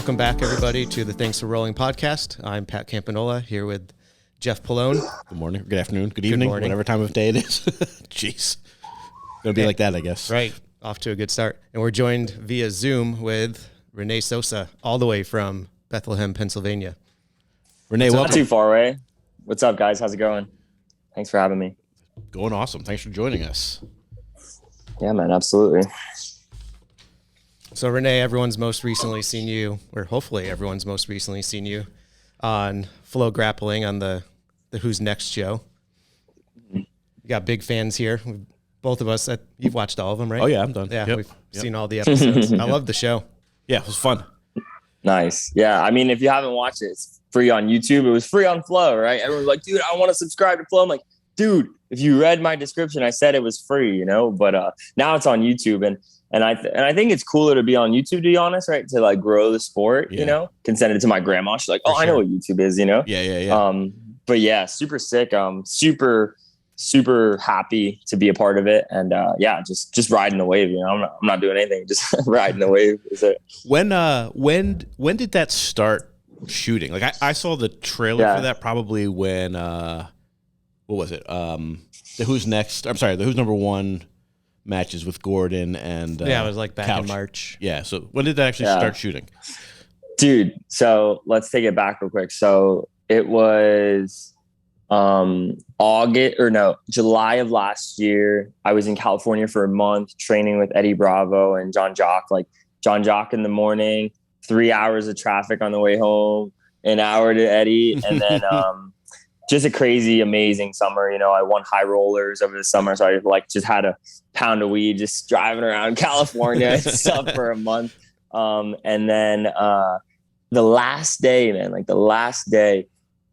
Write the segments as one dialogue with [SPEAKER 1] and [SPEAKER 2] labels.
[SPEAKER 1] Welcome back, everybody, to the Thanks for Rolling podcast. I'm Pat Campanola here with Jeff Pallone.
[SPEAKER 2] Good morning, good afternoon, good evening, whatever time of day it is. Jeez. Gonna be like that, I guess.
[SPEAKER 1] Right. Off to a good start. And we're joined via Zoom with Rene Sousa, all the way from Bethlehem, Pennsylvania.
[SPEAKER 2] Rene, welcome.
[SPEAKER 3] Not too far away. What's up, guys? How's it going? Thanks for having me.
[SPEAKER 2] Going awesome. Thanks for joining us.
[SPEAKER 3] Yeah, man, absolutely.
[SPEAKER 1] So, Rene, everyone's most recently seen you, or hopefully everyone's most recently seen you on Flow Grappling on the Who's Next show. You got big fans here. Both of us, you've watched all of them, right?
[SPEAKER 2] Oh, yeah, I'm done.
[SPEAKER 1] Yeah, we've seen all the episodes. I love the show.
[SPEAKER 2] Yeah, it was fun.
[SPEAKER 3] Nice. Yeah, I mean, if you haven't watched it, it's free on YouTube. It was free on Flow, right? Everyone's like, dude, I want to subscribe to Flow. I'm like, dude, if you read my description, I said it was free, you know? But now it's on YouTube, and I think it's cooler to be on YouTube, to be honest, right? To like grow the sport, you know? Can send it to my grandma. She's like, I know what YouTube is, you know?
[SPEAKER 2] Yeah.
[SPEAKER 3] But yeah, super sick. Super happy to be a part of it. And yeah, just riding the wave, you know? I'm not doing anything, just riding the wave. Is it?
[SPEAKER 2] When did that start shooting? Like I saw the trailer for that probably when what was it? The Who's Next? I'm sorry, the Who's Number One matches with Gordon and
[SPEAKER 1] it was like back
[SPEAKER 2] Couch.
[SPEAKER 1] in March.
[SPEAKER 2] Yeah. So when did that actually start shooting?
[SPEAKER 3] Dude, so let's take it back real quick. So it was July of last year. I was in California for a month training with Eddie Bravo and John Jock. Like John Jock in the morning, 3 hours of traffic on the way home, an hour to Eddie, and then just a crazy, amazing summer. You know, I won high rollers over the summer, so I just had a pound of weed just driving around California and stuff for a month. And then the last day,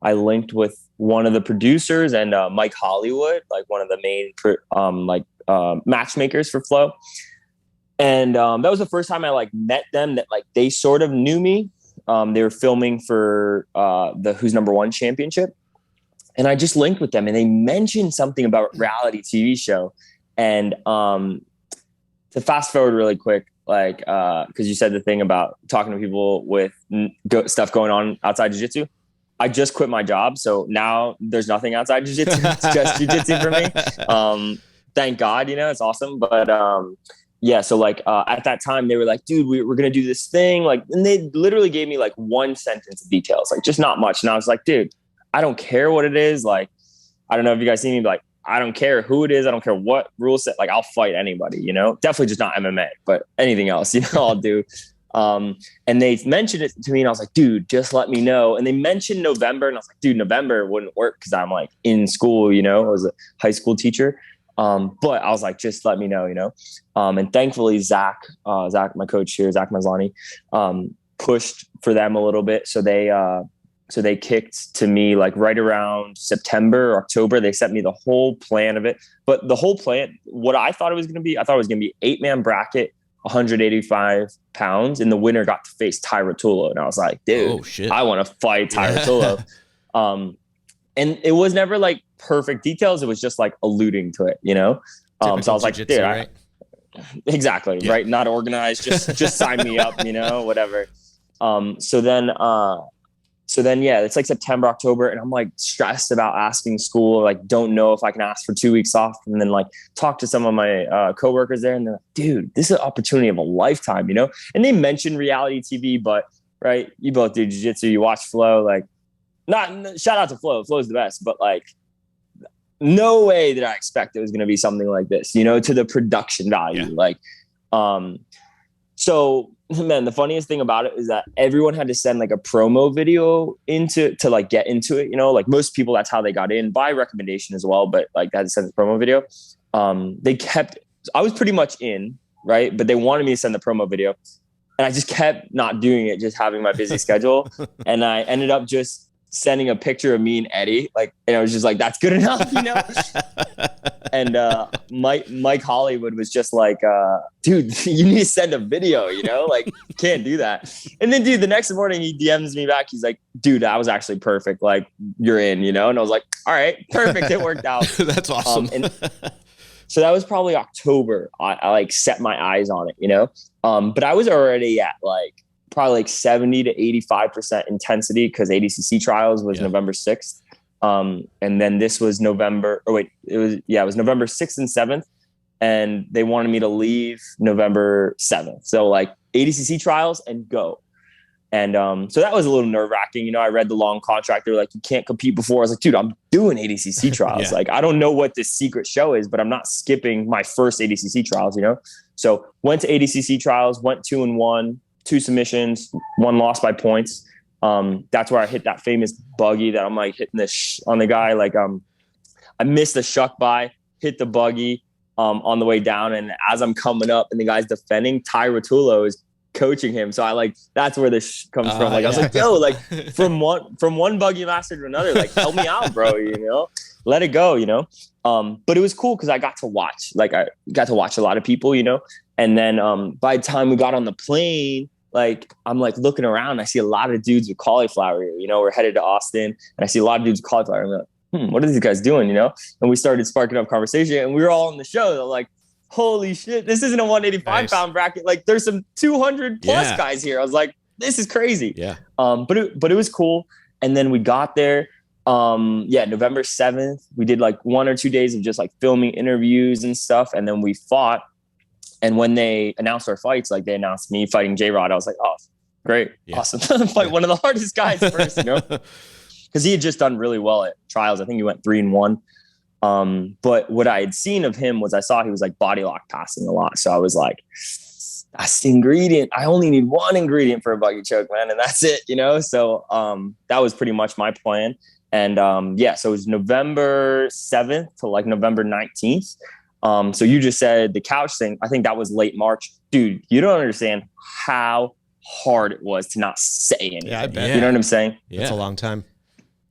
[SPEAKER 3] I linked with one of the producers and Mike Hollywood, like one of the main matchmakers for Flow. And that was the first time I like met them, that like they sort of knew me. They were filming for the Who's Number One championship. And I just linked with them and they mentioned something about reality TV show. And to fast forward really quick, like, cause you said the thing about talking to people with stuff going on outside jiu-jitsu. I just quit my job. So now there's nothing outside jiu-jitsu. It's just jiu-jitsu for me. Thank God, you know, it's awesome. But yeah, so like at that time they were like, dude, we're going to do this thing. Like, and they literally gave me like one sentence of details, like just not much. And I was like, dude, I don't care what it is. Like, I don't know if you guys see me, but like, I don't care who it is. I don't care what rule set. Like, I'll fight anybody, you know, definitely just not MMA, but anything else, you know, I'll do. And they mentioned it to me and I was like, dude, just let me know. And they mentioned November and I was like, dude, November wouldn't work because I'm like in school, you know, I was a high school teacher. But I was like, just let me know, you know? And thankfully Zach, my coach here, Zach Maslany, pushed for them a little bit. So they kicked to me like right around September or October. They sent me the whole plan of it. But the whole plan, what I thought it was going to be, I thought it was going to be 8-man bracket, 185 pounds. And the winner got to face Ty Rotullo. And I was like, dude, I want to fight Ty Rotullo. And it was never like perfect details. It was just like alluding to it, you know? So I was like, dude, right? Exactly. Yeah. Right. Not organized. Just sign me up, you know, whatever. So then, yeah, it's like September, October, and I'm like stressed about asking school, like don't know if I can ask for 2 weeks off. And then like talk to some of my coworkers there and they're like, dude, this is an opportunity of a lifetime, you know? And they mentioned reality TV, but right, you both do jiu-jitsu, you watch Flow, like shout out to Flow. Flow is the best, but like no way did I expect it was going to be something like this, you know, to the production value. Yeah. Like, so man, the funniest thing about it is that everyone had to send like a promo video to like get into it, you know, like most people, that's how they got in by recommendation as well. But like they had to send the promo video. I was pretty much in, right? But they wanted me to send the promo video and I just kept not doing it, just having my busy schedule. And I ended up just sending a picture of me and Eddie, like, and I was just like, that's good enough, you know? And Mike Hollywood was just like, dude, you need to send a video, you know, like you can't do that. And then dude, the next morning he DMs me back. He's like, dude, that was actually perfect. Like you're in, you know? And I was like, all right, perfect. It worked out.
[SPEAKER 2] That's awesome.
[SPEAKER 3] So that was probably October. I like set my eyes on it, you know? But I was already at like probably like 70 to 85% intensity because ADCC trials was November 6th. And then this was November 6th and 7th. And they wanted me to leave November 7th. So like ADCC trials and go. And so that was a little nerve wracking. You know, I read the long contract. They were like, you can't compete before. I was like, dude, I'm doing ADCC trials. Like, I don't know what this secret show is, but I'm not skipping my first ADCC trials, you know? So went to ADCC trials, went 2-1, 2 submissions, 1 loss by points. That's where I hit that famous buggy that I'm like hitting this on the guy. Like, I missed a shuck by, hit the buggy on the way down. And as I'm coming up and the guy's defending, Ty Rotullo is coaching him. So I like, that's where this comes from. Like, I was like, yo, like from one buggy master to another, like, help me out, bro, you know, let it go, you know? But it was cool because I got to watch a lot of people, you know? And then by the time we got on the plane, like, I'm like looking around, I see a lot of dudes with cauliflower here, you know, we're headed to Austin and I see a lot of dudes with cauliflower. I'm like, what are these guys doing, you know? And we started sparking up conversation and we were all on the show. They're like, holy shit, this isn't a 185 pound bracket. Like, there's some 200 plus guys here. I was like, this is crazy. Yeah. But it was cool. And then we got there. November 7th, we did like 1 or 2 days of just like filming interviews and stuff. And then we fought. And when they announced our fights, like they announced me fighting J-Rod, I was like, oh, great. Awesome. Fight one of the hardest guys first, you know? Because he had just done really well at trials. I think he went 3-1. But what I had seen of him was I saw he was like body lock passing a lot. So I was like, that's the ingredient. I only need one ingredient for a buggy choke, man. And that's it, you know? So that was pretty much my plan. And so it was November 7th to like November 19th. So you just said the couch thing. I think that was late March. Dude, you don't understand how hard it was to not say anything. Yeah, I bet. You know what I'm saying?
[SPEAKER 1] Yeah. That's a long time.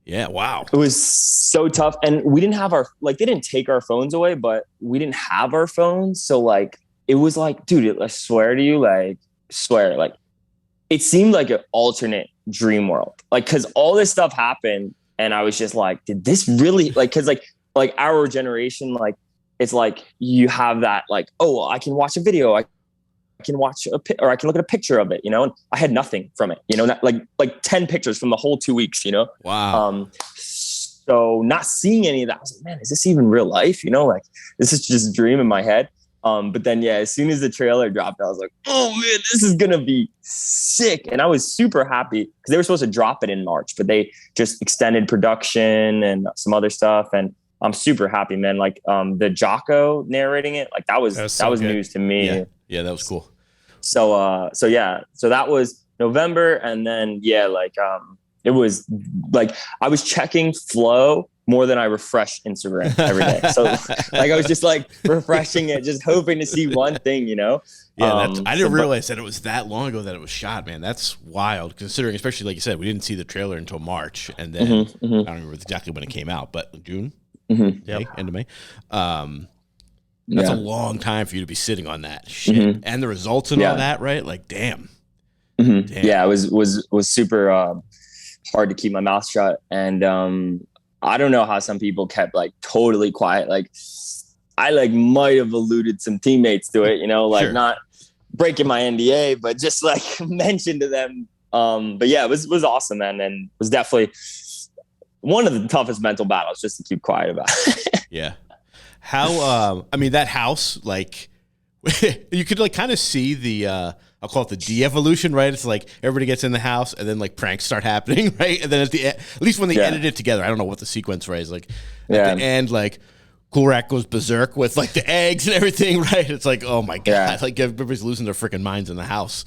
[SPEAKER 2] Yeah. Wow.
[SPEAKER 3] It was so tough. And we didn't have they didn't take our phones away, but we didn't have our phones. So like, it was like, dude, I swear to you, like, it seemed like an alternate dream world. Like, cause all this stuff happened. And I was just like, did this really cause like our generation, like, it's like you have that like, oh, well, I can watch a video. I can watch or I can look at a picture of it, you know, and I had nothing from it, you know, not, like 10 pictures from the whole 2 weeks, you know?
[SPEAKER 2] Wow.
[SPEAKER 3] So not seeing any of that, I was like, man, is this even real life? You know, like this is just a dream in my head. But then, as soon as the trailer dropped, I was like, oh man, this is going to be sick. And I was super happy because they were supposed to drop it in March, but they just extended production and some other stuff. And I'm super happy, man. Like the Jocko narrating it, like that was news to me.
[SPEAKER 2] Yeah, that was cool.
[SPEAKER 3] So that was November. And then, it was like, I was checking Flow more than I refreshed Instagram every day. So like, I was just like refreshing it, just hoping to see one thing, you know?
[SPEAKER 2] Yeah. I didn't realize that it was that long ago that it was shot, man. That's wild considering, especially like you said, we didn't see the trailer until March. And then I don't remember exactly when it came out, but June, May, end of May. That's a long time for you to be sitting on that shit and the results and all that, right? Like, damn.
[SPEAKER 3] Damn. Yeah, it was super hard to keep my mouth shut. And I don't know how some people kept like totally quiet. Like I like might have alluded some teammates to it, you know, like not breaking my NDA, but just like mentioned to them. But yeah, it was awesome, man. And was definitely one of the toughest mental battles just to keep quiet about.
[SPEAKER 2] Yeah. How, I mean, that house, like you could like kind of see the, I'll call it the de-evolution, right? It's like everybody gets in the house and then like pranks start happening, right? And then at least when they edit it together, I don't know what the sequence was like. At the end, like Cool Rat goes berserk with like the eggs and everything, right? It's like, oh my God, like everybody's losing their freaking minds in the house.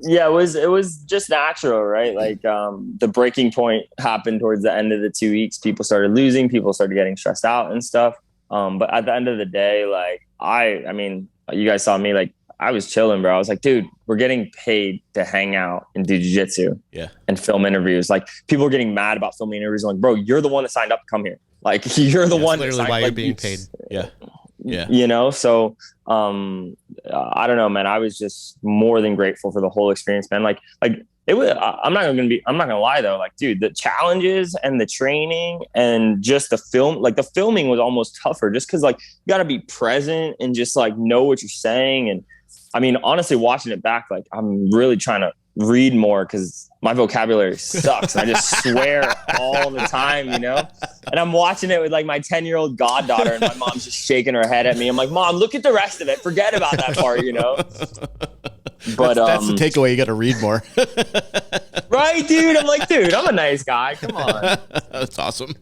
[SPEAKER 3] Yeah, it was just natural, right? Like the breaking point happened towards the end of the 2 weeks. People started losing, people started getting stressed out and stuff. But at the end of the day, like I mean, you guys saw me, like I was chilling, bro. I was like, dude, we're getting paid to hang out and do jiu-jitsu and film interviews. Like people are getting mad about filming interviews. I'm like, bro, you're the one that signed up to come here. Like you're the one.
[SPEAKER 1] Literally why you're being paid. Yeah.
[SPEAKER 3] Yeah. You know, so I don't know, man. I was just more than grateful for the whole experience, man. Like it was, I'm not gonna lie though. Like, dude, the challenges and the training and just the filming was almost tougher just because like you gotta be present and just like know what you're saying. And I mean, honestly, watching it back, like I'm really trying to read more because my vocabulary sucks. I just swear all the time, you know? And I'm watching it with like my 10-year-old goddaughter, and my mom's just shaking her head at me. I'm like, Mom, look at the rest of it. Forget about that part, you know? But
[SPEAKER 2] that's the takeaway. You got to read more.
[SPEAKER 3] Right, dude? I'm like, dude, I'm a nice guy. Come on.
[SPEAKER 2] That's awesome.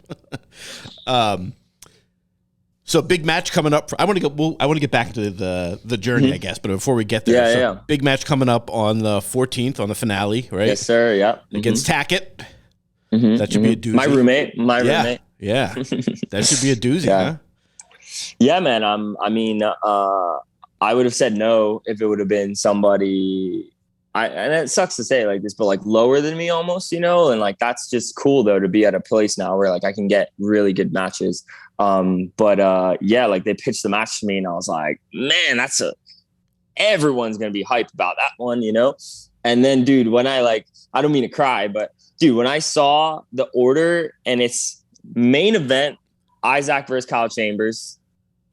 [SPEAKER 2] So big match coming up. I want to go. I want to get back into the journey, I guess. But before we get there, big match coming up on the 14th on the finale, right?
[SPEAKER 3] Yes, sir. Yep.
[SPEAKER 2] Against Tackett. That should be a doozy.
[SPEAKER 3] My roommate.
[SPEAKER 2] Yeah. That should be a doozy, huh?
[SPEAKER 3] Yeah, man. I would have said no if it would have been somebody. And it sucks to say like this, but like lower than me almost, you know. And like that's just cool though to be at a place now where like I can get really good matches. Like they pitched the match to me and I was like, man, everyone's gonna be hyped about that one, you know. And then, dude, when I don't mean to cry, but dude, when I saw the order and it's main event Isaac versus Kyle Chambers,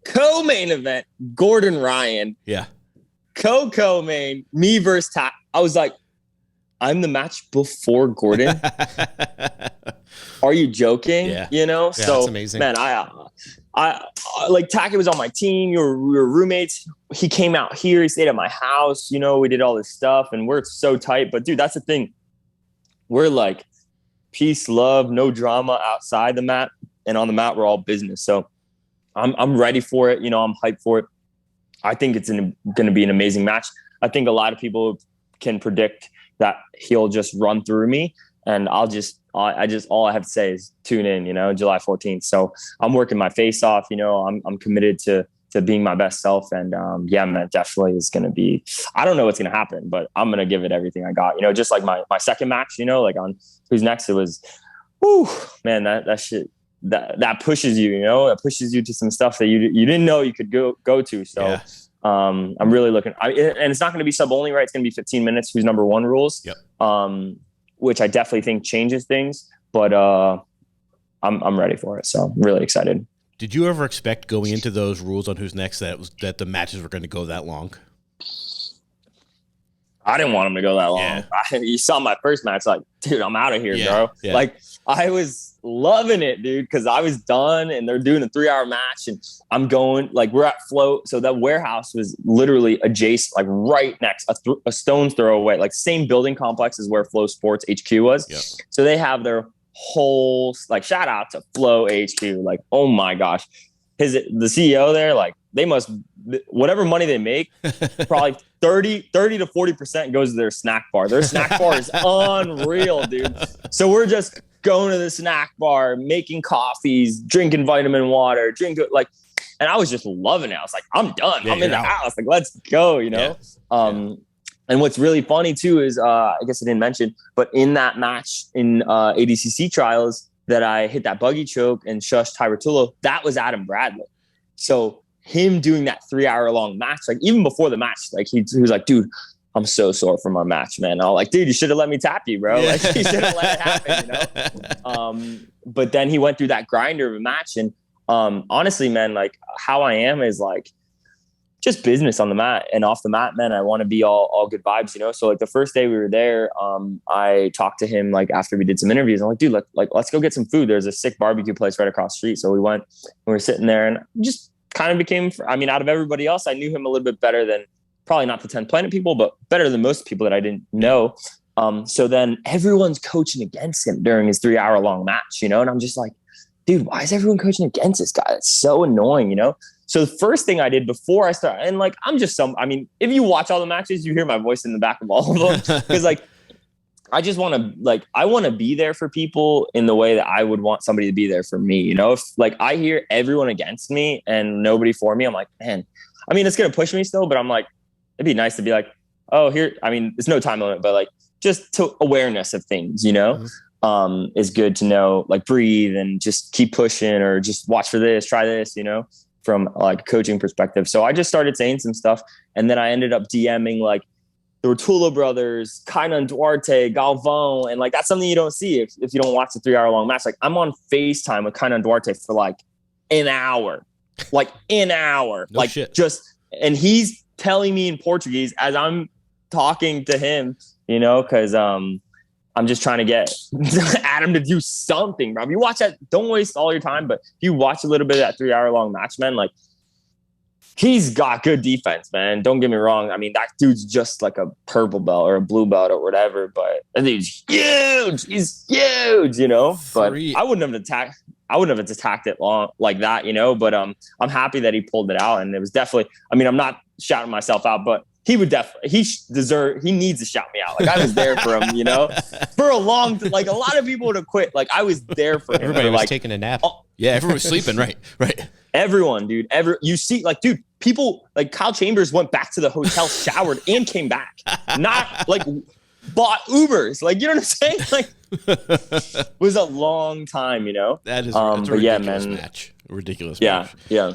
[SPEAKER 3] co-main event Gordon Ryan, co-main me versus Tack, I was like, I'm the match before Gordon. Are you joking?
[SPEAKER 1] Yeah.
[SPEAKER 3] You know?
[SPEAKER 1] Yeah,
[SPEAKER 3] so
[SPEAKER 1] that's amazing.
[SPEAKER 3] Man, I like Tackett was on my team. We were roommates. He came out here. He stayed at my house. You know, we did all this stuff and we're so tight. But dude, that's the thing. We're like peace, love, no drama outside the mat. And on the mat, we're all business. So I'm ready for it. You know, I'm hyped for it. I think it's going to be an amazing match. I think a lot of people can predict that he'll just run through me, and all I have to say is tune in, you know, July 14th. So I'm working my face off, you know, I'm committed to being my best self. And man, definitely is going to be, I don't know what's going to happen, but I'm going to give it everything I got, you know, just like my second match, you know, like on Who's Next, it was, man, that shit, that pushes you, you know, it pushes you to some stuff that you didn't know you could go to. So yeah. I'm really looking, and it's not going to be sub only, right? It's going to be 15 minutes. Who's number one rules, which I definitely think changes things, but I'm ready for it. So I'm really excited.
[SPEAKER 2] Did you ever expect going into those rules on Who's Next that the matches were going to go that long?
[SPEAKER 3] I didn't want them to go that long.
[SPEAKER 2] Yeah.
[SPEAKER 3] You saw my first match, like, dude, I'm out of here, bro. Yeah. Like, I was loving it, dude, because I was done and they're doing a 3-hour match and I'm going, like, we're at Float. So that warehouse was literally adjacent, like right next, a stone's throw away, like same building complex as where Flow Sports HQ was. Yep. So they have their whole, like, shout out to Flow HQ. Like, oh my gosh. The CEO there, like, they must, whatever money they make, probably 30 to 40% goes to their snack bar. Their snack bar is unreal, dude. So we're just going to the snack bar, making coffees, drinking vitamin water, and I was just loving it. I was like, I'm done. I'm in the house. Like, let's go, you know? Yeah. And what's really funny too is, I guess I didn't mention, but in that match in ADCC trials that I hit that buggy choke and shushed Ty Rotullo, that was Adam Bradley. So him doing that 3-hour long match, like even before the match, like he was like, dude, I'm so sore from our match, man. And I was like, dude, you should have let me tap you, bro. Like, you should have let it happen, you know? But then he went through that grinder of a match. And honestly, man, like how I am is like just business on the mat and off the mat, man. I want to be all good vibes, you know? So like the first day we were there, I talked to him like after we did some interviews. I'm like, dude, let's go get some food. There's a sick barbecue place right across the street. So we went and we were sitting there and just kind of became, out of everybody else, I knew him a little bit better than probably not the 10 Planet people, but better than most people that I didn't know. So then everyone's coaching against him during his 3-hour long match, you know? And I'm just like, dude, why is everyone coaching against this guy? That's so annoying, you know? So the first thing I did before I started, and like, if you watch all the matches, you hear my voice in the back of all of them. Cause like, I just want to I want to be there for people in the way that I would want somebody to be there for me. You know, if like I hear everyone against me and nobody for me, I'm like, man, it's going to push me still, but I'm like, it'd be nice to be like, oh, here, there's no time limit, but like just to awareness of things, you know, is good to know, like breathe and just keep pushing or just watch for this, try this, you know, from like a coaching perspective. So I just started saying some stuff and then I ended up DMing like the Rotullo brothers, Kainan Duarte, Galvão, and like that's something you don't see if you don't watch the 3-hour long match. Like I'm on FaceTime with Kainan Duarte for like an hour,
[SPEAKER 2] No
[SPEAKER 3] like
[SPEAKER 2] shit.
[SPEAKER 3] just, and he's telling me in Portuguese as I'm talking to him, you know, because I'm just trying to get Adam to do something, bro. If you watch that, don't waste all your time, but if you watch a little bit of that 3-hour-long match, man, like, he's got good defense, man. Don't get me wrong. I mean, that dude's just like a purple belt or a blue belt or whatever, but that dude's huge. He's huge, you know. But I wouldn't have attacked it long like that, you know. But I'm happy that he pulled it out, and it was definitely. I mean, I'm not shouting myself out, but he would definitely. He needs to shout me out. Like, I was there for him, you know, for a long. Like, a lot of people would have quit. Like, I was there for him.
[SPEAKER 1] Everybody was
[SPEAKER 3] like,
[SPEAKER 1] taking a nap.
[SPEAKER 2] Yeah, everyone was sleeping. Right.
[SPEAKER 3] Everyone, dude. You see, like, dude, people like Kyle Chambers went back to the hotel, showered, and came back. Not like bought Ubers. Like, you know what I'm saying? Like, it was a long time, you know.
[SPEAKER 2] That is a ridiculous match. A ridiculous match.
[SPEAKER 3] Yeah.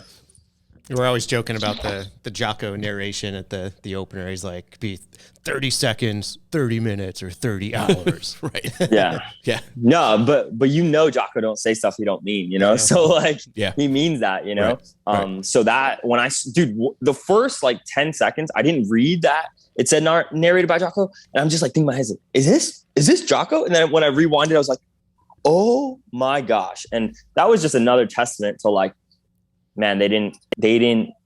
[SPEAKER 1] We're always joking about the Jocko narration at the opener. He's like, be 30 seconds, 30 minutes, or 30 hours.
[SPEAKER 2] Right.
[SPEAKER 3] Yeah.
[SPEAKER 2] Yeah.
[SPEAKER 3] No, but you know, Jocko don't say stuff he don't mean, you know? Yeah. So like, he means that, you know? Right. So that when the first like 10 seconds, I didn't read that. It said narrated by Jocko. And I'm just like thinking in my head, is this Jocko? And then when I rewinded, I was like, oh my gosh. And that was just another testament to like, man, they didn't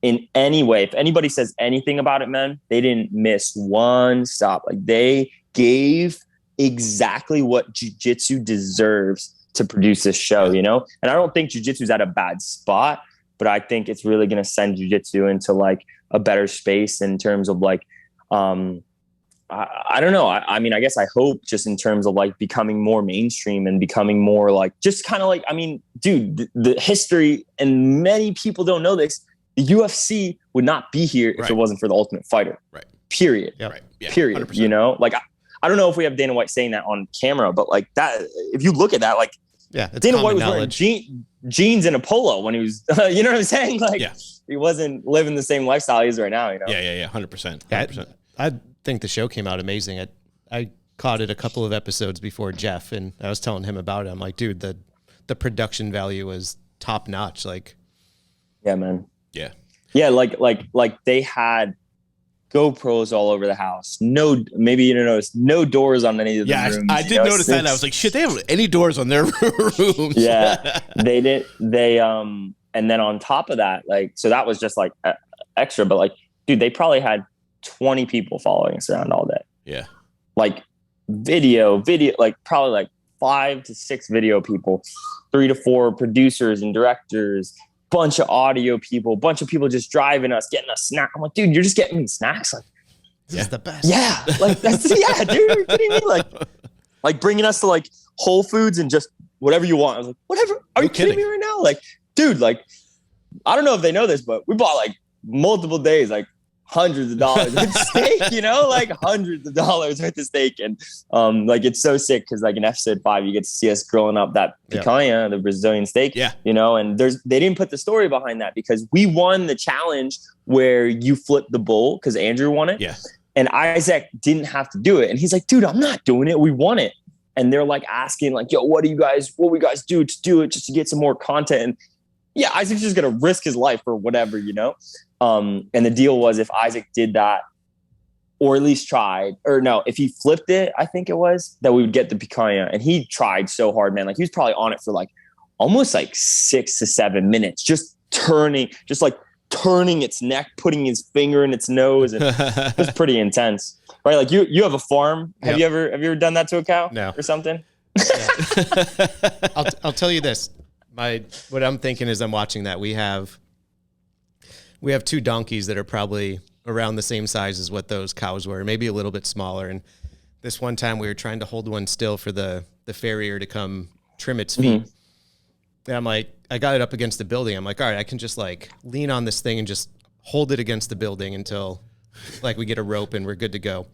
[SPEAKER 3] in any way, if anybody says anything about it, man, they didn't miss one stop. Like, they gave exactly what jiu-jitsu deserves to produce this show, you know? And I don't think jiu-jitsu's at a bad spot, but I think it's really going to send jiu-jitsu into like a better space in terms of like, I don't know. I mean, I guess I hope just in terms of like becoming more mainstream and becoming more like, just kind of like, I mean, dude, the history, and many people don't know this, the UFC would not be here if it wasn't for the Ultimate Fighter.
[SPEAKER 2] Right.
[SPEAKER 3] Period.
[SPEAKER 2] Yeah. Right. Yeah,
[SPEAKER 3] period.
[SPEAKER 2] 100%.
[SPEAKER 3] You know, like, I don't know if we have Dana White saying that on camera, but like that, if you look at that, like, Dana White was wearing jeans and a polo when he was, you know what I'm saying? Like, he wasn't living the same lifestyle he is right now, you know?
[SPEAKER 2] Yeah. 100%. 100%.
[SPEAKER 1] I think the show came out amazing. I caught it a couple of episodes before Jeff, and I was telling him about it. I'm like, dude, the production value was top notch. Like,
[SPEAKER 3] yeah, man.
[SPEAKER 2] Yeah.
[SPEAKER 3] Like they had GoPros all over the house. No, maybe you didn't notice, no doors on any of the rooms.
[SPEAKER 2] I did notice that. I was like, shit, they have any doors on their rooms?
[SPEAKER 3] Yeah, they did. And then on top of that, like, so that was just like extra. But like, dude, they probably had 20 people following us around all day.
[SPEAKER 2] Yeah.
[SPEAKER 3] Like video, like probably like 5 to 6 video people, 3 to 4 producers and directors, bunch of audio people, bunch of people just driving us, getting us snacks. I'm like, dude, you're just getting me snacks. Like,
[SPEAKER 1] this is the best.
[SPEAKER 3] Yeah. Like, that's, dude, you're kidding me? Like bringing us to like Whole Foods and just whatever you want. I was like, whatever. Are you kidding me right now? Like, dude, like, I don't know if they know this, but we bought like multiple days, like hundreds of dollars worth of steak, you know, like hundreds of dollars worth of steak. And like, it's so sick because like in episode 5, you get to see us grilling up that picanha, the Brazilian steak, you know, and they didn't put the story behind that because we won the challenge where you flip the bowl because Andrew won it.
[SPEAKER 2] Yeah.
[SPEAKER 3] And Isaac didn't have to do it. And he's like, dude, I'm not doing it. We won it. And they're like asking like, yo, what we guys do to do it just to get some more content? And yeah, Isaac's just going to risk his life for whatever, you know? And the deal was if Isaac did that, or at least tried, or no, if he flipped it, I think it was, that we would get the picanha. And he tried so hard, man. Like, he was probably on it for like almost like 6 to 7 minutes, just turning its neck, putting his finger in its nose. And it was pretty intense, right? Like you have a farm. Have you ever done that to a cow?
[SPEAKER 1] No.
[SPEAKER 3] Or something?
[SPEAKER 1] I'll tell you this. What I'm thinking is I'm watching that. We have 2 donkeys that are probably around the same size as what those cows were, maybe a little bit smaller. And this one time we were trying to hold one still for the farrier to come trim its feet. And I'm like, I got it up against the building. I'm like, all right, I can just like lean on this thing and just hold it against the building until like we get a rope and we're good to go.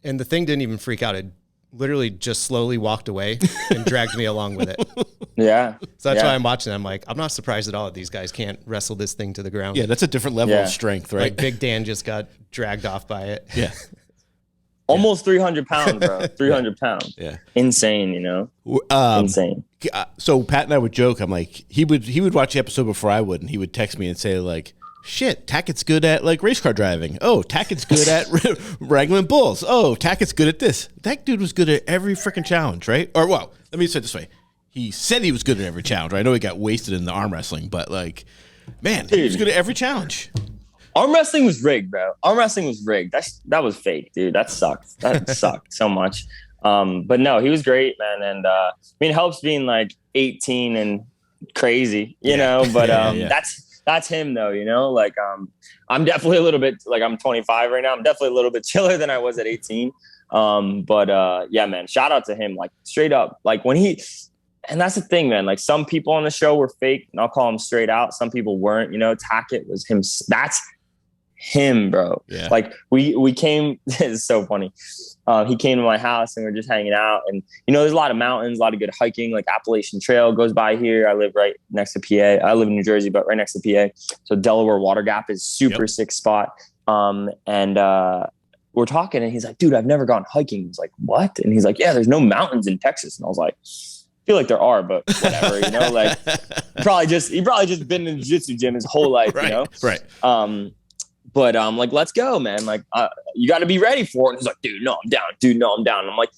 [SPEAKER 1] And the thing didn't even freak out. It literally just slowly walked away and dragged me along with it.
[SPEAKER 3] Yeah.
[SPEAKER 1] So that's why I'm watching. I'm like, I'm not surprised at all that these guys can't wrestle this thing to the ground.
[SPEAKER 2] Yeah, that's a different level of strength, right?
[SPEAKER 1] Like Big Dan just got dragged off by it.
[SPEAKER 2] Yeah.
[SPEAKER 3] Almost 300 pounds, bro. 300 pounds.
[SPEAKER 2] Yeah.
[SPEAKER 3] Insane, you know? Insane.
[SPEAKER 2] So Pat and I would joke. I'm like, he would watch the episode before I would, and he would text me and say like, shit, Tackett's good at like race car driving. Oh, Tackett's good at wrangling bulls. Oh, Tackett's good at this. That dude was good at every freaking challenge, right? Or, well, let me say it this way. He said he was good at every challenge. Right? I know he got wasted in the arm wrestling, but like, man, he was good at every challenge.
[SPEAKER 3] Arm wrestling was rigged, bro. Arm wrestling was rigged. That was fake, dude. That sucked. That sucked so much. But no, he was great, man. And I mean, it helps being like 18 and crazy, you know, but that's him though, you know, like I'm definitely a little bit like I'm 25 right now. I'm definitely a little bit chiller than I was at 18. But yeah, man, shout out to him, like straight up, like when and that's the thing, man, like some people on the show were fake and I'll call them straight out. Some people weren't, you know. Tackett was him. That's him, bro. Yeah. Like we came, it's so funny. He came to my house and we're just hanging out, and you know, there's a lot of mountains, a lot of good hiking, like Appalachian Trail goes by here. I live right next to PA. I live in New Jersey, but right next to PA. So Delaware Water Gap is super sick spot. And we're talking and he's like, dude, I've never gone hiking. He's like, what? And he's like, yeah, there's no mountains in Texas. And I was like, I feel like there are, but whatever, you know, like he probably just been in the jiu-jitsu gym his whole life,
[SPEAKER 2] right,
[SPEAKER 3] you know?
[SPEAKER 2] Right.
[SPEAKER 3] But like, let's go, man. Like, you got to be ready for it. And he's like, dude, no, I'm down. Dude, no, I'm down. And I'm like,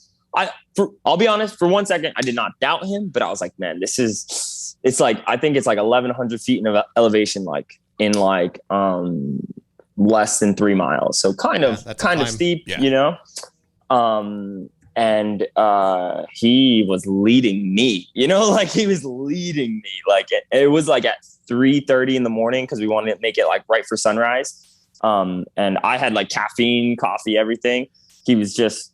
[SPEAKER 3] I'll be honest, for 1 second, I did not doubt him, but I was like, man, it's like, I think it's like 1,100 feet in elevation, like in like, less than 3 miles. So kind of steep, you know? And he was leading me, you know, like he was leading me. Like it was like at 3:30 in the morning, because we wanted to make it like right for sunrise. And I had like caffeine, coffee, everything. He was just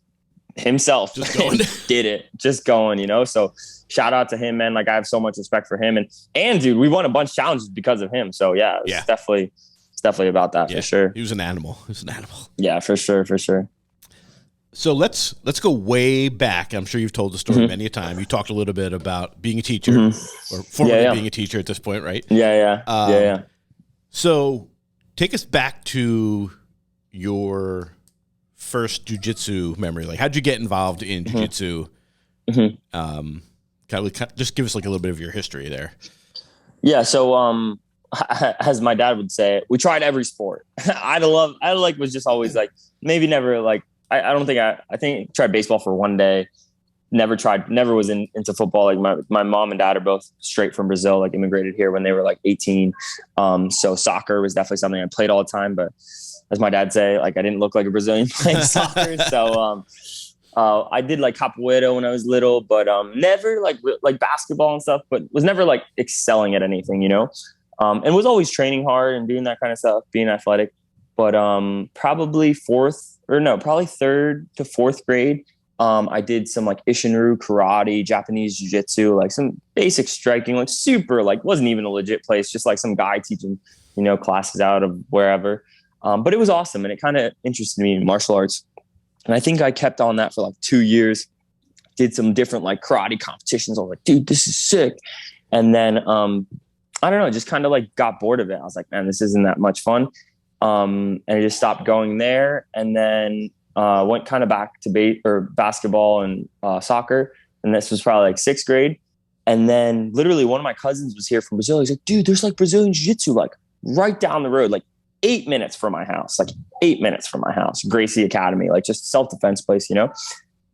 [SPEAKER 3] himself, just going. Did it, just going, you know. So shout out to him, man. Like I have so much respect for him, and dude, we won a bunch of challenges because of him. So yeah, it's definitely about that, for sure.
[SPEAKER 2] He was an animal.
[SPEAKER 3] Yeah, for sure.
[SPEAKER 2] So let's go way back. I'm sure you've told the story many a time. You talked a little bit about being a teacher, or formerly being a teacher at this point, right?
[SPEAKER 3] Yeah.
[SPEAKER 2] So take us back to your first jiu-jitsu memory. Like, how'd you get involved in jiu-jitsu? Just give us like a little bit of your history there.
[SPEAKER 3] Yeah. So, as my dad would say, we tried every sport. I was just always like, maybe never like, I think tried baseball for one day. Never was into football. Like my mom and dad are both straight from Brazil, like immigrated here when they were like 18. So soccer was definitely something I played all the time, but as my dad say, like I didn't look like a Brazilian playing soccer. So, I did like capoeira when I was little, but, never like basketball and stuff, but was never like excelling at anything, you know? And was always training hard and doing that kind of stuff, being athletic. But probably third to fourth grade, I did some like Ishinru, karate, Japanese jiu-jitsu, like some basic striking, like super, like wasn't even a legit place, just like some guy teaching, you know, classes out of wherever. But it was awesome, and it kind of interested me in martial arts. And I think I kept on that for like 2 years, did some different like karate competitions. I was like, dude, this is sick. And then, I don't know, just kind of like got bored of it. I was like, man, this isn't that much fun. And I just stopped going there, and then went kind of back to basketball and soccer. And this was probably like 6th grade. And then literally one of my cousins was here from Brazil. He's like, dude, there's like Brazilian jiu-jitsu, like right down the road, like 8 minutes from my house, Gracie Academy, like just self-defense place, you know?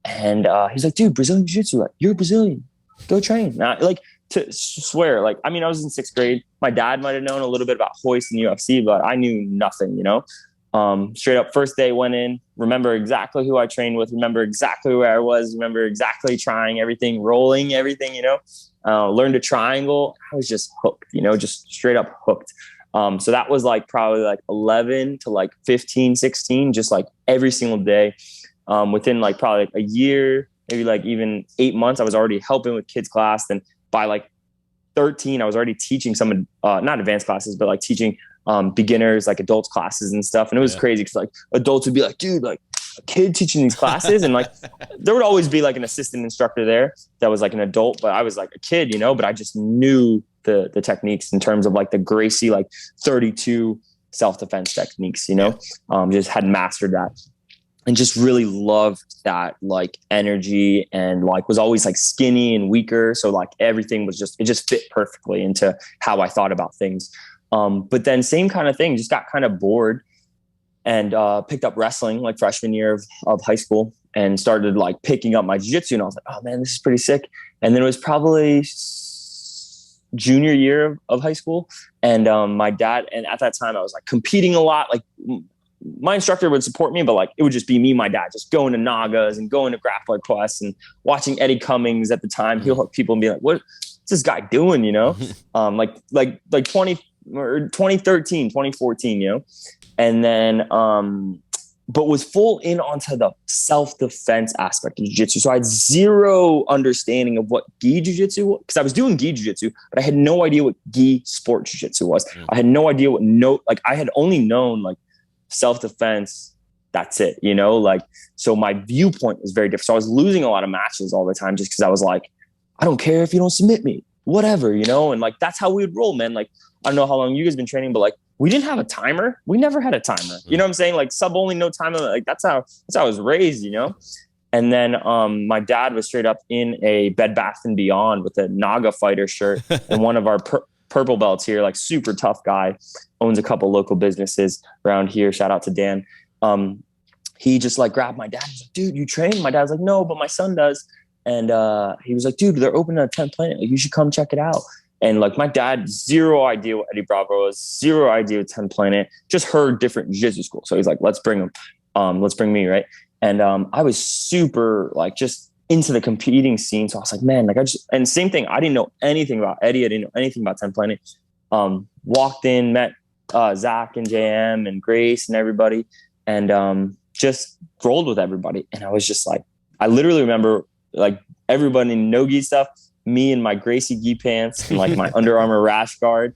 [SPEAKER 3] And he's like, dude, Brazilian jiu-jitsu, like you're Brazilian, go train. Now, like, to swear, like, I mean, I was in 6th grade. My dad might have known a little bit about hoist and UFC, but I knew nothing, you know? Straight up first day went in, remember exactly who I trained with, remember exactly where I was, remember exactly trying everything, rolling everything, you know, learned a triangle. I was just hooked, you know, just straight up hooked. So that was like probably like 11 to like 15, 16, just like every single day. Within like probably like a year, maybe like even 8 months, I was already helping with kids class. And by like 13, I was already teaching some, not advanced classes, but like teaching beginners, like adults classes and stuff. And it was crazy because like adults would be like, dude, like a kid teaching these classes. And like, there would always be like an assistant instructor there that was like an adult, but I was like a kid, you know, but I just knew the techniques in terms of like the Gracie, like 32 self-defense techniques, you know, just had mastered that. And just really loved that like energy, and like was always like skinny and weaker. So like everything was it just fit perfectly into how I thought about things. But then same kind of thing, just got kind of bored and picked up wrestling like freshman year of high school and started like picking up my jiu-jitsu. And I was like, oh man, this is pretty sick. And then it was probably junior year of high school. And my dad, and at that time I was like competing a lot. Like my instructor would support me, but like it would just be me and my dad just going to Nagas and going to Grappler Quest and watching Eddie Cummings at the time. He'll help people and be like, what's this guy doing? You know, like 20 or 2013, 2014, you know? And then, but was full in onto the self-defense aspect of jiu-jitsu. So I had zero understanding of what gi jiu-jitsu was, because I was doing gi jiu-jitsu, but I had no idea what gi sport jiu-jitsu was. I had no idea I had only known like self-defense. That's it, you know? Like, so my viewpoint was very different. So I was losing a lot of matches all the time just because I was like, I don't care if you don't submit me, whatever, you know? And like, that's how we would roll, man. Like, I don't know how long you guys been training, but like, we didn't have a timer. We never had a timer. You know what I'm saying? Like sub only, no timer. Like that's how I was raised, you know? And then my dad was straight up in a Bed Bath & Beyond with a Naga fighter shirt and one of our purple belts here, like super tough guy, owns a couple local businesses around here. Shout out to Dan. He just like grabbed my dad. He's like, dude, you train? My dad's like, no, but my son does. And he was like, dude, they're opening a 10th Planet. Like, you should come check it out. And like my dad, zero idea what Eddie Bravo was, zero idea what 10th Planet, just heard different jiu-jitsu school. So he's like, let's bring him. Let's bring me, right? And I was super like just into the competing scene. So I was like, man, like and same thing. I didn't know anything about Eddie. I didn't know anything about 10th Planet. Walked in, met Zach and JM and Grace and everybody, and just rolled with everybody. And I was just like, I literally remember like everybody in no-gi stuff, me in my Gracie gi pants and like my Under Armour rash guard,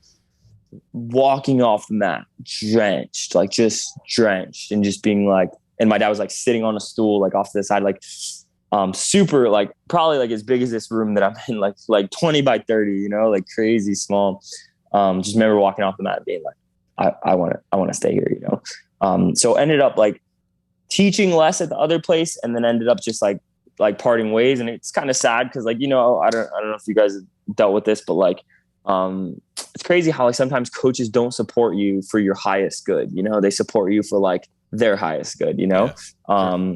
[SPEAKER 3] walking off the mat, drenched, like just drenched, and just being like, and my dad was like sitting on a stool, like off to the side, like super, like probably like as big as this room that I'm in, like 20 by 30, you know, like crazy small. Just remember walking off the mat and being like, I want to stay here, you know? So ended up like teaching less at the other place, and then ended up just like parting ways. And it's kind of sad because like, you know, I don't know if you guys have dealt with this, but like, it's crazy how like sometimes coaches don't support you for your highest good, you know, they support you for like their highest good, you know? Yeah.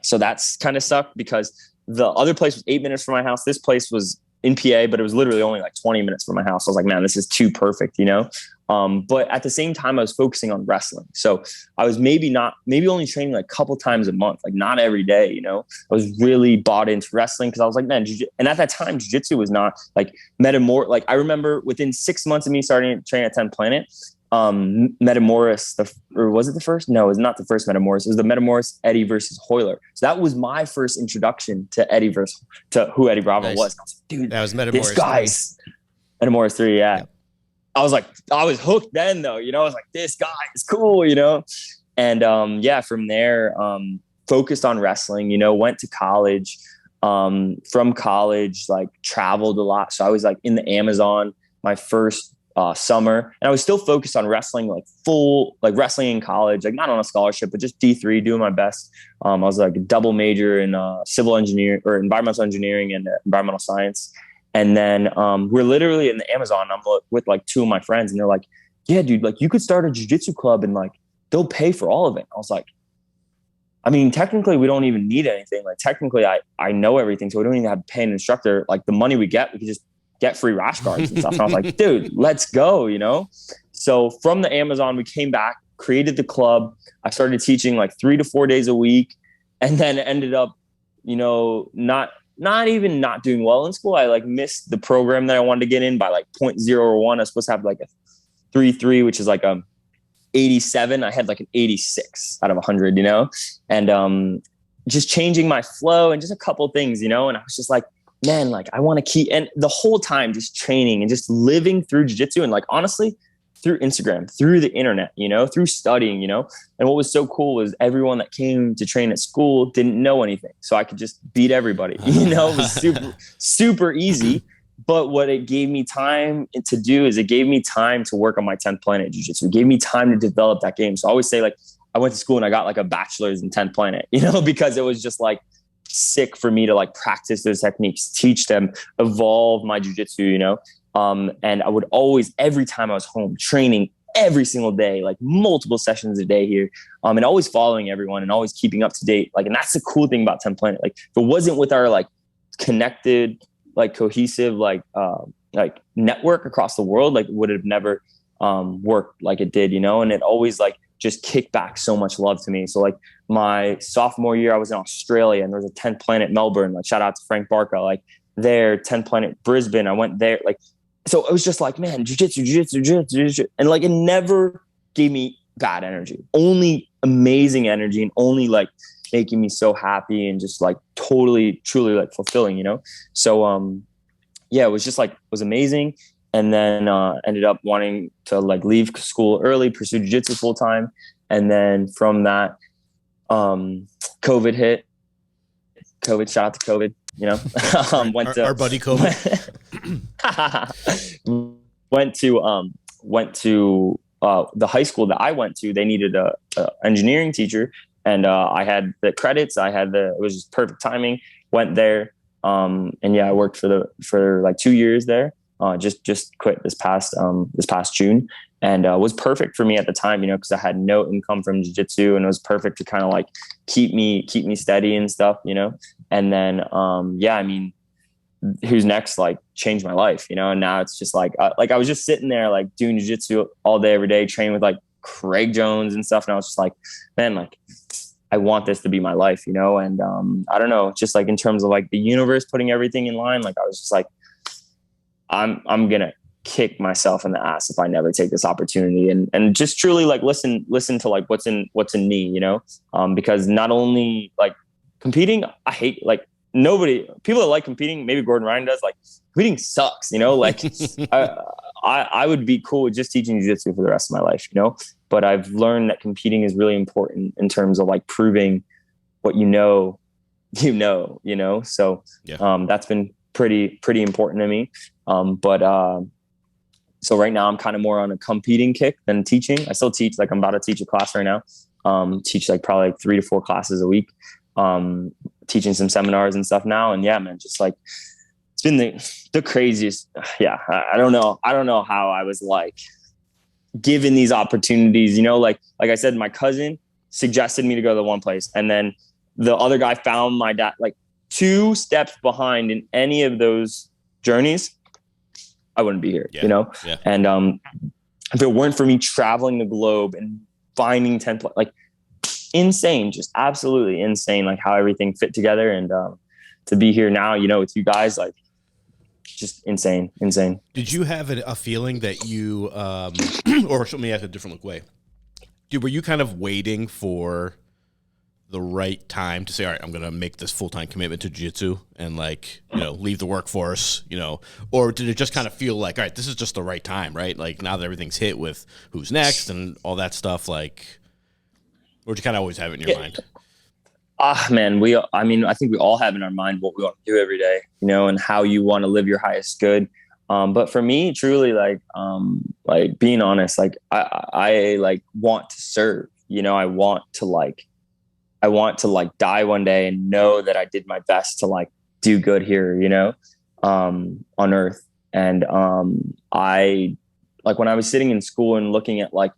[SPEAKER 3] So that's kind of sucked because the other place was 8 minutes from my house. This place was in PA, but it was literally only like 20 minutes from my house. I was like, man, this is too perfect, you know? But at the same time, I was focusing on wrestling. So I was maybe only training like a couple times a month, like not every day, you know? I was really bought into wrestling because I was like, man, and at that time, jiu-jitsu was not like like I remember within 6 months of me starting to train at 10th Planet, Metamoris, or was it the first? No, it was not the first Metamoris. It was the Metamoris Eddie versus Hoyler. So that was my first introduction to to who Eddie Bravo was. And I was like, dude, that was Metamoris. This guy's Metamoris 3, yeah. I was hooked then though, you know, I was like, this guy is cool, you know? And yeah, from there, focused on wrestling, you know, went to college, from college, like traveled a lot. So I was like in the Amazon my first summer, and I was still focused on wrestling, like full, like wrestling in college, like not on a scholarship, but just D3, doing my best. I was like a double major in civil engineering or environmental engineering and environmental science. And then we're literally in the Amazon. I'm with like two of my friends, and they're like, yeah, dude, like you could start a jiu-jitsu club and like they'll pay for all of it. I was like, I mean, technically we don't even need anything. Like technically I know everything. So we don't even have to pay an instructor. Like the money we get, we can just get free rash guards and stuff. And I was like, dude, let's go, you know? So from the Amazon, we came back, created the club. I started teaching like 3 to 4 days a week, and then ended up, you know, not even not doing well in school. I like missed the program that I wanted to get in by like 0.01. I was supposed to have like a 3.3, which is like 87. I had like an 86 out of 100, you know, and just changing my flow and just a couple things, you know, and I was just like, man, like I want to keep, and the whole time just training and just living through jiu-jitsu, and like honestly through Instagram, through the internet, you know, through studying, you know. And what was so cool was everyone that came to train at school didn't know anything, so I could just beat everybody, you know. It was super easy. But what it gave me time to do is it gave me time to work on my 10th Planet jiu-jitsu. It gave me time to develop that game. So I always say, like, I went to school and I got like a bachelor's in 10th Planet, you know, because it was just like sick for me to like practice those techniques, teach them, evolve my jiu-jitsu, you know. And I would always, every time I was home, training every single day, like multiple sessions a day here, and always following everyone and always keeping up to date. Like, and that's the cool thing about 10 Planet. Like, if it wasn't with our like connected, like cohesive, like network across the world, like would have never worked like it did, and it always like just kicked back so much love to me. So like my sophomore year, I was in Australia and there was a 10 Planet Melbourne, like shout out to Frank Barca, like there, 10 Planet Brisbane. I went there, like, so it was just like, man, jiu-jitsu. And like, it never gave me bad energy, only amazing energy, and only like making me so happy and just like totally, truly like fulfilling, So, yeah, it was just like, it was amazing. And then ended up wanting to like leave school early, pursue jiu-jitsu full time. And then from that, COVID hit. Shout out to COVID, went to
[SPEAKER 2] our buddy COVID.
[SPEAKER 3] went to the high school that I went to. They needed a engineering teacher, and I had the credits. It was just perfect timing. Went there, and yeah, I worked for like 2 years there. Just quit this past June, and was perfect for me at the time, because I had no income from jiu-jitsu, and it was perfect to kind of like keep me steady and stuff, And then yeah, I mean, who's next like changed my life, and now it's just like I was just sitting there like doing jiu-jitsu all day every day, training with like Craig Jones and stuff, and I was just like, man, like I want this to be my life, and I don't know, just like in terms of like the universe putting everything in line, like I was just like, I'm gonna kick myself in the ass if I never take this opportunity, and just truly like listen to like what's in me, because not only like competing, I hate like people that like competing, maybe Gordon Ryan does, like competing sucks, like I would be cool with just teaching jiu-jitsu for the rest of my life, but I've learned that competing is really important in terms of like proving what so yeah. That's been pretty important to me. So right now I'm kind of more on a competing kick than teaching. I still teach, like I'm about to teach a class right now. Teach like probably like 3 to 4 classes a week. Teaching some seminars and stuff now. And yeah, man, just like, it's been the craziest. Yeah. I don't know how I was like given these opportunities, like I said, my cousin suggested me to go to the one place. And then the other guy found my dad, like 2 steps behind in any of those journeys, I wouldn't be here,
[SPEAKER 2] Yeah.
[SPEAKER 3] And if it weren't for me traveling the globe and finding 10, like insane, just absolutely insane, like how everything fit together, and to be here now, with you guys, like just insane.
[SPEAKER 2] Did you have a feeling that you, or let me ask a different way, were you kind of waiting for the right time to say, all right, I'm going to make this full-time commitment to jiu-jitsu and like, leave the workforce, or did it just kind of feel like, all right, this is just the right time, right? Like now that everything's hit with who's next and all that stuff, like, or did you kind of always have it in your mind?
[SPEAKER 3] Man, I think we all have in our mind what we want to do every day, and how you want to live your highest good. But for me, truly, like being honest, like I like want to serve, I want to like die one day and know that I did my best to like do good here, on earth. And I like when I was sitting in school and looking at like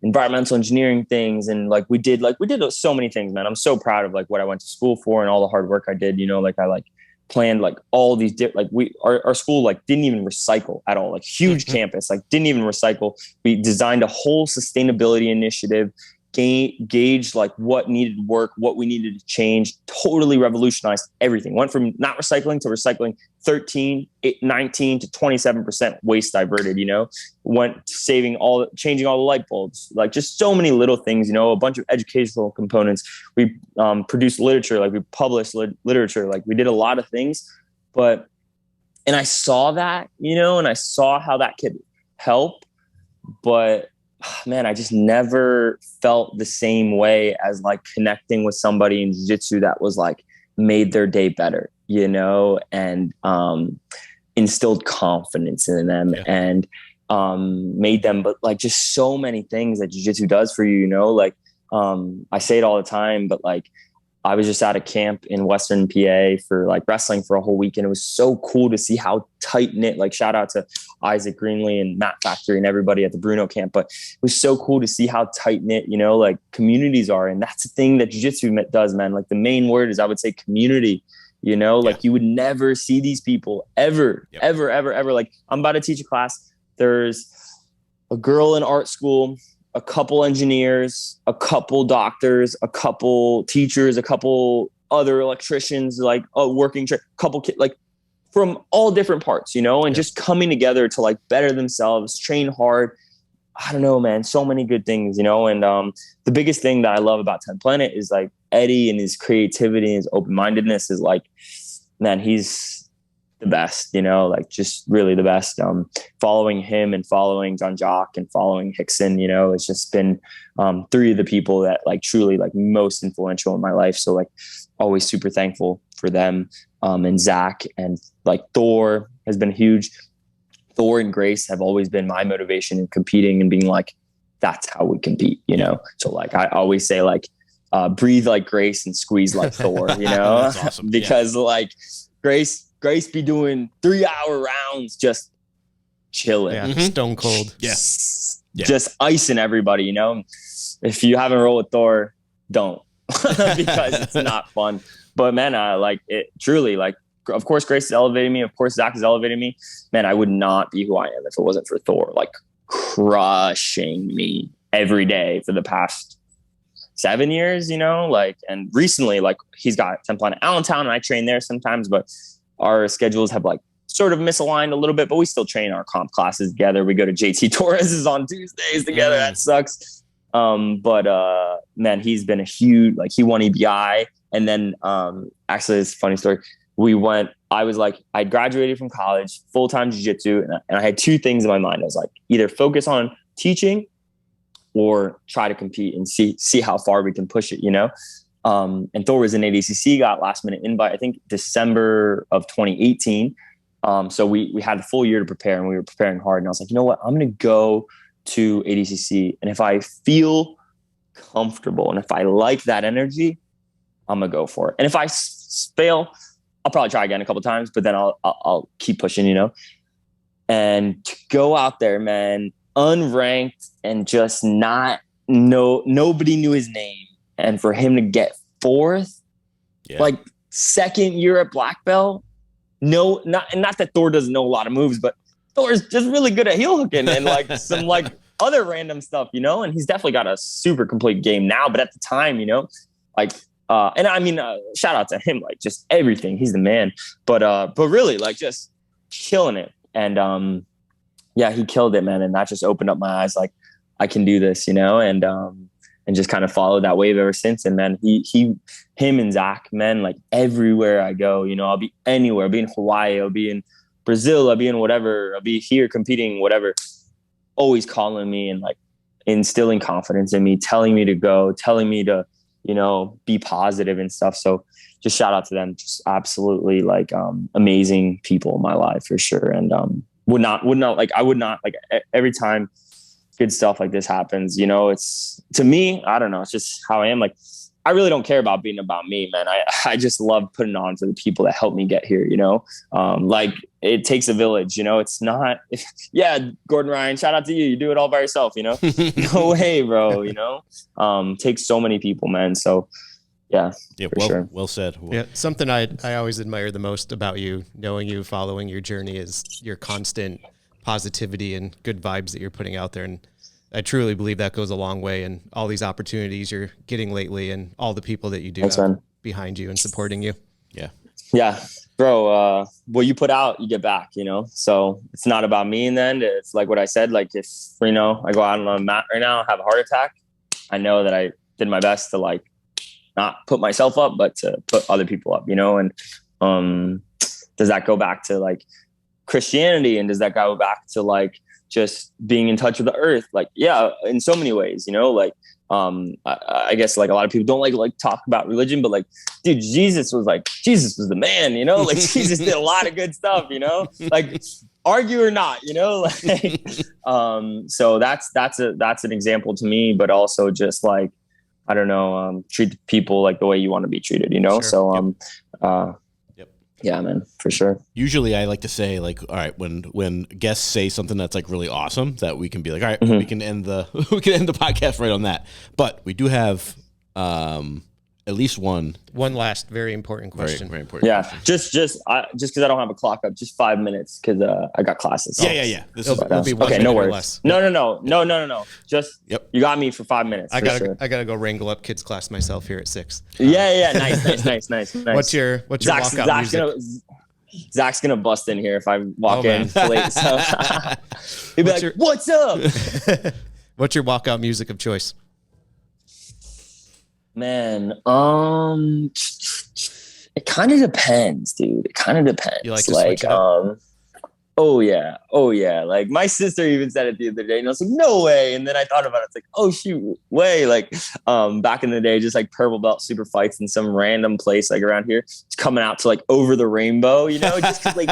[SPEAKER 3] environmental engineering things, and like we did so many things, man. I'm so proud of like what I went to school for and all the hard work I did, like I like planned like all these like our school like didn't even recycle at all, like huge campus, like didn't even recycle. We designed a whole sustainability initiative, gauge like what needed work, what we needed to change, totally revolutionized everything. Went from not recycling to recycling 19 to 27% waste diverted, went to changing all the light bulbs, like just so many little things, a bunch of educational components. We produced literature, like we published literature, like we did a lot of things, and I saw that, and I saw how that could help, but man, I just never felt the same way as like connecting with somebody in jiu-jitsu that was like made their day better, and instilled confidence in them, and made them, but like just so many things that jiu-jitsu does for you, like I say it all the time, but like I was just at a camp in Western PA for like wrestling for a whole week. And it was so cool to see how tight knit, like shout out to Isaac Greenlee and Matt Factory and everybody at the Bruno camp. But it was so cool to see how tight knit, you know, like communities are. And that's the thing that jiu-jitsu does, man. Like the main word is, I would say, community, you know, like you would never see these people ever, ever. Like I'm about to teach a class. There's a girl in art school, a couple engineers, a couple doctors, a couple teachers, a couple other electricians, like a working couple kids, like from all different parts, you know, and just coming together to like better themselves, train hard. I don't know, man, so many good things, you know. And the biggest thing that I love about 10 Planet is like Eddie and his creativity and his open-mindedness is like, man, he's the best, you know, like just really the best. Following him and following John Jock and following Hickson, you know, it's just been three of the people that like truly like most influential in my life. So like always super thankful for them. And Zach and like Thor has been huge. Thor and Grace have always been my motivation in competing and being like, that's how we compete, you know? So like, I always say like, breathe like Grace and squeeze like Thor, you know,
[SPEAKER 2] That's awesome.
[SPEAKER 3] because like Grace be doing 3-hour rounds, just chilling,
[SPEAKER 1] stone cold.
[SPEAKER 3] Just icing everybody, you know. If you haven't rolled with Thor, don't because it's not fun. But man, like it truly, like, of course, Grace is elevating me. Of course, Zach is elevating me. Man, I would not be who I am if it wasn't for Thor, like crushing me every day for the past 7 years, you know, like, and recently, like he's got 10 Planet Allentown and I train there sometimes, but our schedules have like sort of misaligned a little bit, but we still train our comp classes together. We go to JT Torres's on Tuesdays together. That sucks. But man, he's been a huge, like he won EBI. And then actually it's a funny story. I graduated from college, full-time jiu-jitsu. And I had two things in my mind. I was like, either focus on teaching or try to compete and see how far we can push it, you know? And Thor was in ADCC, got last minute invite, I think December of 2018. So we had a full year to prepare and we were preparing hard. And I was like, you know what, I'm going to go to ADCC. And if I feel comfortable and if I like that energy, I'm going to go for it. And if I fail, I'll probably try again a couple of times, but then I'll keep pushing, you know? And to go out there, man, unranked and just nobody knew his name. And for him to get fourth, like second year at black belt, not that Thor doesn't know a lot of moves, but Thor's just really good at heel hooking and like some like other random stuff, you know. And he's definitely got a super complete game now. But at the time, you know, like, and I mean, shout out to him, like just everything. He's the man. But really, like just killing it. And he killed it, man. And that just opened up my eyes, like I can do this, you know. And just kind of followed that wave ever since. And man, him and Zach, man, like everywhere I go, you know, I'll be anywhere. I'll be in Hawaii, I'll be in Brazil, I'll be in whatever, I'll be here competing, whatever, always calling me and like instilling confidence in me, telling me to go, telling me to, you know, be positive and stuff. So just shout out to them. Just absolutely like amazing people in my life for sure. And would not every time good stuff like this happens, you know, it's, to me, I don't know, it's just how I am. Like, I really don't care about being about me, man. I just love putting on for the people that helped me get here, you know? Like it takes a village, you know, it's not, Gordon Ryan, shout out to you. You do it all by yourself, you know? No way, bro, you know? Takes so many people, man. So sure.
[SPEAKER 2] Well said.
[SPEAKER 1] Yeah. Something I always admire the most about you, knowing you, following your journey, is your constant positivity and good vibes that you're putting out there. And I truly believe that goes a long way, and all these opportunities you're getting lately and all the people that you do have behind you and supporting you.
[SPEAKER 3] Yeah, bro. What you put out, you get back, you know? So it's not about me in the end. It's like what I said, like if, you know, I go out on the mat right now, have a heart attack, I know that I did my best to like not put myself up, but to put other people up, you know? And does that go back to like Christianity, and does that go back to like just being in touch with the earth? Like, yeah, in so many ways, you know, like I guess like a lot of people don't like talk about religion, but like, dude, Jesus was the man, you know, like Jesus did a lot of good stuff, you know, like argue or not, you know, like so that's an example to me, but also just like I don't know, treat people like the way you want to be treated, you know?
[SPEAKER 1] Sure.
[SPEAKER 3] So, yeah, man, for sure.
[SPEAKER 2] Usually I like to say like, all right, when guests say something that's like really awesome, that we can be like, all right, we can end the podcast right on that. But we do have at least one
[SPEAKER 1] last very important question.
[SPEAKER 2] Very important.
[SPEAKER 3] Yeah,
[SPEAKER 2] question.
[SPEAKER 3] just because I don't have a clock up, just 5 minutes because I got classes.
[SPEAKER 2] Yeah. This
[SPEAKER 1] will be 1
[SPEAKER 3] okay.
[SPEAKER 1] minute
[SPEAKER 3] No
[SPEAKER 1] or
[SPEAKER 3] worries.
[SPEAKER 1] less.
[SPEAKER 3] No. Just you got me for 5 minutes.
[SPEAKER 1] I gotta go wrangle up kids class myself here at 6.
[SPEAKER 3] Yeah. Nice.
[SPEAKER 1] What's your walkout music?
[SPEAKER 3] Zach's gonna bust in here if I walk in late. So he'd be like, "What's up?"
[SPEAKER 1] What's your walkout music of choice?
[SPEAKER 3] Man, it kind of depends, dude. It kind of depends.
[SPEAKER 1] You like to switch it up?
[SPEAKER 3] Oh yeah. Like my sister even said it the other day, and I was like, no way. And then I thought about it. It's like, oh shoot, way. Like, back in the day, just like purple belt super fights in some random place like around here, it's coming out to like Over the Rainbow, you know, just 'cause, like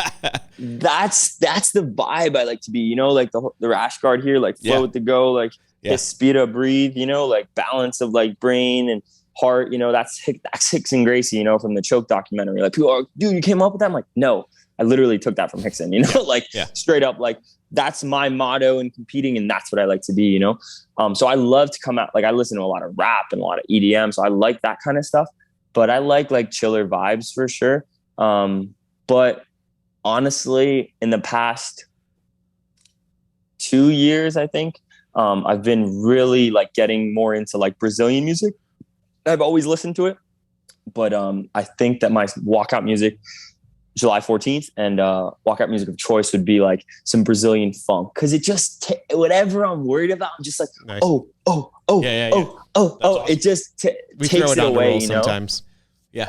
[SPEAKER 3] that's the vibe I like to be, you know, like the rash guard here, like flow with the go, like speed up, breathe, you know, like balance of like brain and heart, you know, that's Hicks and Gracie, you know, from the Choke documentary. Like people are like, dude, you came up with that? I'm like, no. I literally took that from Hickson, you know, straight up, like that's my motto in competing. And that's what I like to be, you know? So I love to come out, like I listen to a lot of rap and a lot of EDM. So I like that kind of stuff, but I like chiller vibes for sure. But honestly, in the past 2 years, I think, I've been really like getting more into like Brazilian music. I've always listened to it, but I think that my walkout music, July 14th, and walkout music of choice would be like some Brazilian funk, because it just whatever I'm worried about, I'm just like, nice. oh, it just takes it away, you know.
[SPEAKER 1] Sometimes. Yeah.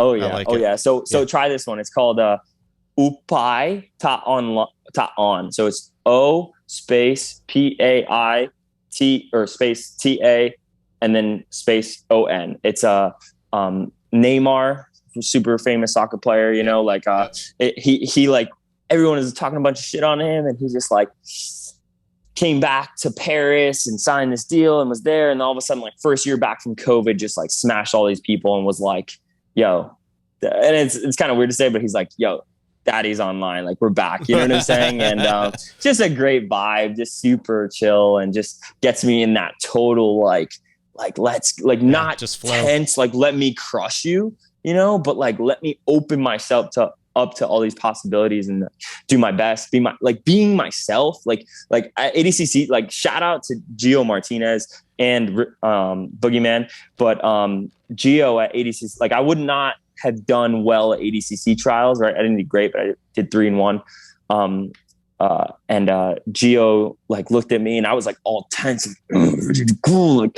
[SPEAKER 3] So try this one. It's called Upai Ta On. So it's O space PAI T or space TA and then space ON. It's a Neymar, super famous soccer player, you know, like he like everyone is talking a bunch of shit on him, and he just like came back to Paris and signed this deal and was there, and all of a sudden, like first year back from COVID, just like smashed all these people and was like, yo, and it's kind of weird to say, but he's like, yo, daddy's online, like we're back, you know what I'm saying? And just a great vibe, just super chill, and just gets me in that total like let's like not just tense, like let me crush you, you know, but like let me open myself up to all these possibilities and do my best, being myself, like at ADCC, like shout out to Gio Martinez and Boogeyman, but Gio at ADCC, like I would not have done well at ADCC trials, right? I didn't do great, but I did 3-1. And Gio like looked at me, and I was like all tense and cool. Like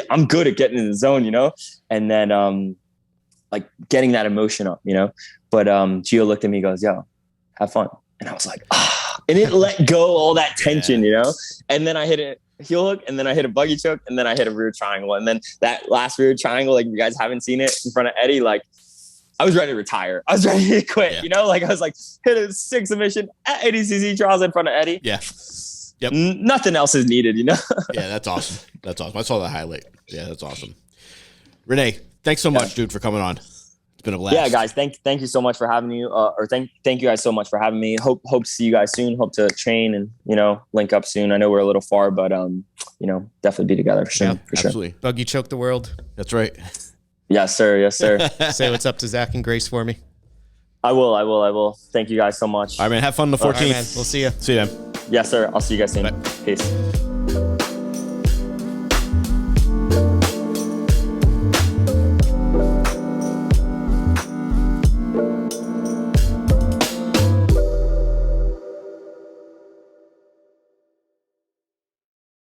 [SPEAKER 3] I'm good at getting in the zone, you know? And then like getting that emotion up, you know? But Gio looked at me and goes, yo, have fun. And I was like, and it let go all that tension, you know? And then I hit a heel hook, and then I hit a buggy choke, and then I hit a rear triangle. And then that last rear triangle, like you guys haven't seen it in front of Eddie, like I was ready to retire. I was ready to quit, you know? Like I was like, hit a 6 submission at ADCC trials in front of Eddie.
[SPEAKER 2] Yeah. Yep.
[SPEAKER 3] Nothing else is needed, you know?
[SPEAKER 2] Yeah, that's awesome. That's awesome. I saw the highlight. Yeah, that's awesome. Rene, thanks so much, dude, for coming on. It's been a blast.
[SPEAKER 3] Yeah, guys, thank you so much for having me. Thank you guys so much for having me. Hope to see you guys soon. Hope to train and, you know, link up soon. I know we're a little far, but you know, definitely be together for sure.
[SPEAKER 2] Yeah, absolutely.
[SPEAKER 3] Sure.
[SPEAKER 1] Buggy choke the world.
[SPEAKER 2] That's right.
[SPEAKER 3] Yes, sir. Yes, sir.
[SPEAKER 1] Say what's up to Zach and Grace for me.
[SPEAKER 3] I will. Thank you guys so much.
[SPEAKER 2] All right, man. Have fun on the 14th.
[SPEAKER 1] All right, man. We'll see you.
[SPEAKER 2] See you, man.
[SPEAKER 3] Yes, sir. I'll see you guys soon.
[SPEAKER 2] Bye.
[SPEAKER 3] Peace.